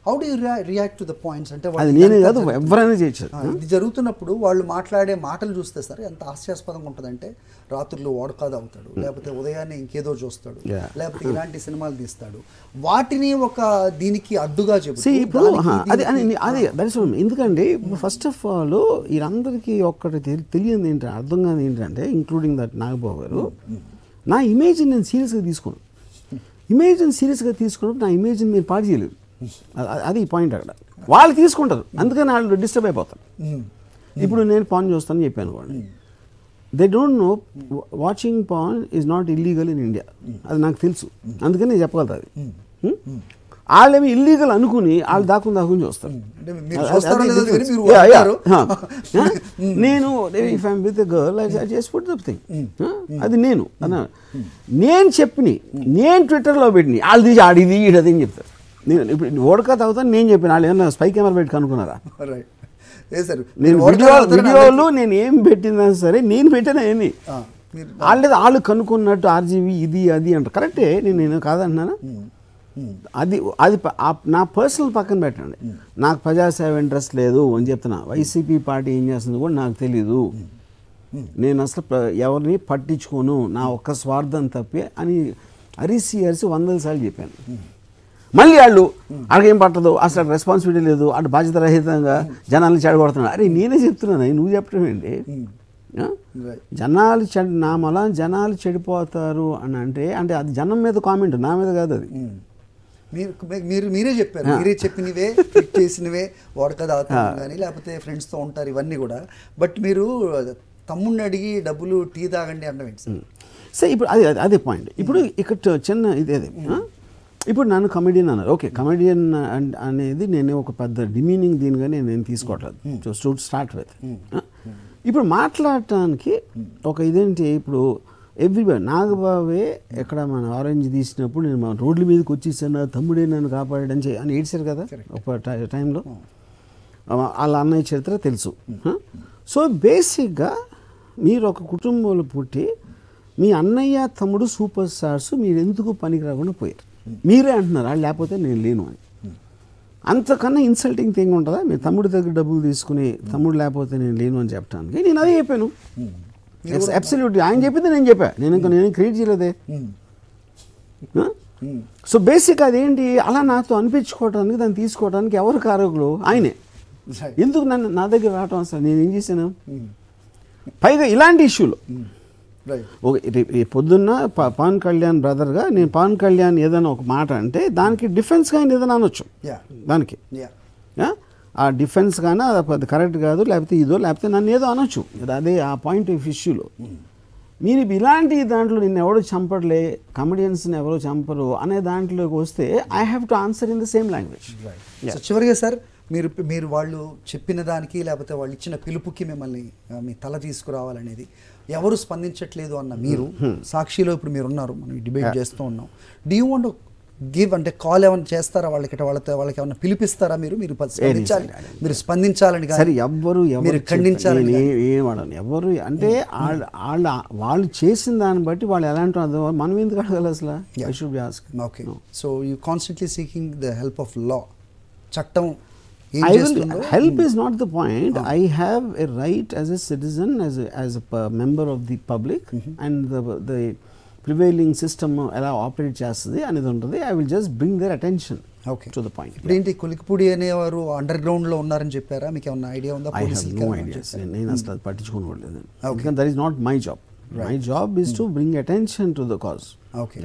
How do you react to the points? అంటే అది నేనే కాదు, ఎవరైనా చేయొచ్చు. ఇది జరుగుతున్నప్పుడు వాళ్ళు మాట్లాడే మాటలు చూస్తే సార్ ఎంత హాస్యాస్పదంగా ఉంటుందంటే, రాత్రులు ఓడకా తాగుతాడు, లేకపోతే ఉదయాన్నే ఇంకేదో చూస్తాడు, లేకపోతే ఇలాంటి సినిమాలు తీస్తాడు, వాటిని ఒక దీనికి అడ్డుగా చెబుతూ ఇప్పుడు ఎందుకంటే ఫస్ట్ ఆఫ్ ఆల్ వీళ్ళందరికీ ఒక్కటి తెలియదు ఏంటంటే, అర్థం కాదు ఏంటంటే, ఇంక్లూడింగ్ దట్ నాగబాబు గారు, నా ఇమేజ్ని నేను సీరియస్గా తీసుకోను. ఇమేజ్ని సీరియస్గా తీసుకున్నప్పుడు నా ఇమేజ్ని మీరు పాడు చేయలేదు. అది పాయింట్ అక్కడ. వాళ్ళు తీసుకుంటారు, అందుకని వాళ్ళు డిస్టర్బ్ అయిపోతారు. ఇప్పుడు నేను పాన్ చూస్తాను చెప్పాను వాడిని, they don't know watching pan is not illegal in India. అది నాకు తెలుసు, అందుకని నేను చెప్పగలుగుతా. అది వాళ్ళేమి ఇల్లీగల్ అనుకుని వాళ్ళు దాక్కుని చూస్తారు. నేను if I'm with a girl I just put the thing, అది నేను నేను చెప్పిన, నేను ట్విట్టర్లో పెట్టిన, వాళ్ళు తీసి ఆడిది ఈడది అని చెప్తారు. నేను ఇప్పుడు ఓడక తాగుతాను నేను చెప్పిన, వాళ్ళు ఏమన్నా స్పై కెమెరా పెట్టి కనుక్కున్నారా? నేను వీడియోలు నేను ఏం పెట్టినా సరే నేను పెట్టినా ఏంది, వాళ్ళు కనుక్కున్నట్టు ఆర్జీవీ ఇది అది అంటారు. కరెక్టే, నేను కాదంటున్నానా? అది అది నా పర్సనల్ పక్కన పెట్టండి. నాకు ప్రజాసేవ ఇంట్రెస్ట్ లేదు అని చెప్తున్నా. వైసీపీ పార్టీ ఏం చేస్తుంది కూడా నాకు తెలీదు. నేను అసలు ఎవరిని పట్టించుకోను, నా ఒక్క స్వార్థం తప్పే అని అరిసి 100 సార్లు చెప్పాను. మళ్ళీ వాళ్ళు అడిగేం పట్టదు, అసలు రెస్పాన్సిబిలిటీ లేదు, అటు బాధ్యత రహితంగా జనాలను చెడగొడుతున్నాడు. అరే నేనే చెప్తున్నాను, నువ్వు చెప్పడం ఏంటి? జనాలు నా మళ్ళా జనాలు చెడిపోతారు అని అంటే అది జనం మీద కామెంట్, నా మీద కాదు. అది మీరే చెప్పారు, మీరే చెప్పినవే, ట్వీట్ చేసినవే, వాడక దాగుతాను కానీ లేకపోతే ఫ్రెండ్స్తో ఉంటారు, ఇవన్నీ కూడా. బట్ మీరు తమ్ముడిని అడిగి డబ్బులు టీ తాగండి అనడం ఏంటి సార్? సరే, ఇప్పుడు అదే పాయింట్. ఇప్పుడు ఇక్కడ చిన్న ఇదే, ఇప్పుడు నన్ను కమెడియన్ అన్నారు. ఓకే, కమెడియన్ అనేది నేను ఒక పెద్ద డిమీనింగ్ దీనిగా నేను తీసుకోవట్లేదు. స్టార్ట్ విత్ ఇప్పుడు మాట్లాడటానికి ఒక ఇదేంటి, ఇప్పుడు ఎవ్రీబడి నాగబాబే ఎక్కడ మన ఆరెంజ్ తీసినప్పుడు నేను మన రోడ్ల మీదకి వచ్చేసాను, తమ్ముడే నన్ను కాపాడని అని ఏడ్చారు కదా ఒక టైంలో. వాళ్ళ అన్నయ్య చరిత్ర తెలుసు. సో బేసిక్గా మీరు ఒక కుటుంబంలో పుట్టి మీ అన్నయ్య తమ్ముడు సూపర్ స్టార్స్, మీరు ఎందుకు పనికి రాకుండా పోయారు? మీరే అంటున్నారు వాళ్ళు లేకపోతే నేను లేను అని. అంతకన్నా ఇన్సల్టింగ్ థింగ్ ఉంటుందా? మీ తమ్ముడి దగ్గర డబ్బులు తీసుకుని తమ్ముడు లేకపోతే నేను లేను అని చెప్పడానికి? నేను అదే చెప్పాను. అబ్సల్యూట్లీ ఆయన చెప్పింది నేను చెప్పా, నేను క్రియేట్ చేయలేదే. సో బేసిక్ అదేంటి, అలా నాతో అనిపించుకోవడానికి, దాన్ని తీసుకోవడానికి ఎవరు కారకులు? ఆయనే. ఎందుకు నా దగ్గర రావటం అసలు నేను ఏం చేశాను? పైగా ఇలాంటి ఇష్యూలో పొద్దున్న పవన్ కళ్యాణ్ బ్రదర్గా నేను పవన్ కళ్యాణ్ ఏదైనా ఒక మాట అంటే దానికి డిఫెన్స్గా ఆయన ఏదైనా అనొచ్చు. దానికి ఆ డిఫెన్స్ కానీ అది కరెక్ట్ కాదు, లేకపోతే ఇదో, లేకపోతే నన్ను ఏదో అనొచ్చు. అదే ఆ పాయింట్ ఆఫ్ ఇష్యూలో మీరు ఇలాంటి దాంట్లో నిన్ను ఎవరు చంపడలే, కమెడియన్స్ని ఎవరో చంపరు అనే దాంట్లోకి వస్తే I have to answer in the same language. చివరిగా సార్, మీరు వాళ్ళు చెప్పిన దానికి లేకపోతే వాళ్ళు ఇచ్చిన పిలుపుకి మిమ్మల్ని మీ తల తీసుకురావాలనేది ఎవరు స్పందించట్లేదు అన్న మీరు సాక్షిలో ఇప్పుడు మీరు ఉన్నారు, మనం డిబేట్ చేస్తూ ఉన్నాం. డూ యూ వాంట్ గివ్ అంటే కాల్ ఏమైనా చేస్తారా వాళ్ళకి ఏమైనా పిలిపిస్తారా? మీరు స్పందించాలని కానీ మీరు ఖండించాలని ఏమడని ఎవరు అంటే వాళ్ళు చేసిన దాన్ని బట్టి వాళ్ళు ఎలాంటి మనం ఎందుకు అడగాలి అసలు? Okay, so you constantly seeking the help of law. చట్టం help is not the point. I have a right as a citizen, as a member of the public, and the prevailing system ఎలా operate చేస్తుంది అనేది ఉంటుంది. I will just bring their attention to the point. ఇప్పుడేంటి కొలికిపూడి అనేవారు under ground లో ఉన్నారని చెప్పారా? మీకు ఏమైనా ఐడియా ఉందా? I have no idea. నేను అసలు పట్టించుకోవట్లేదు. Because that is not my job. My job is to bring attention to the cause. Okay.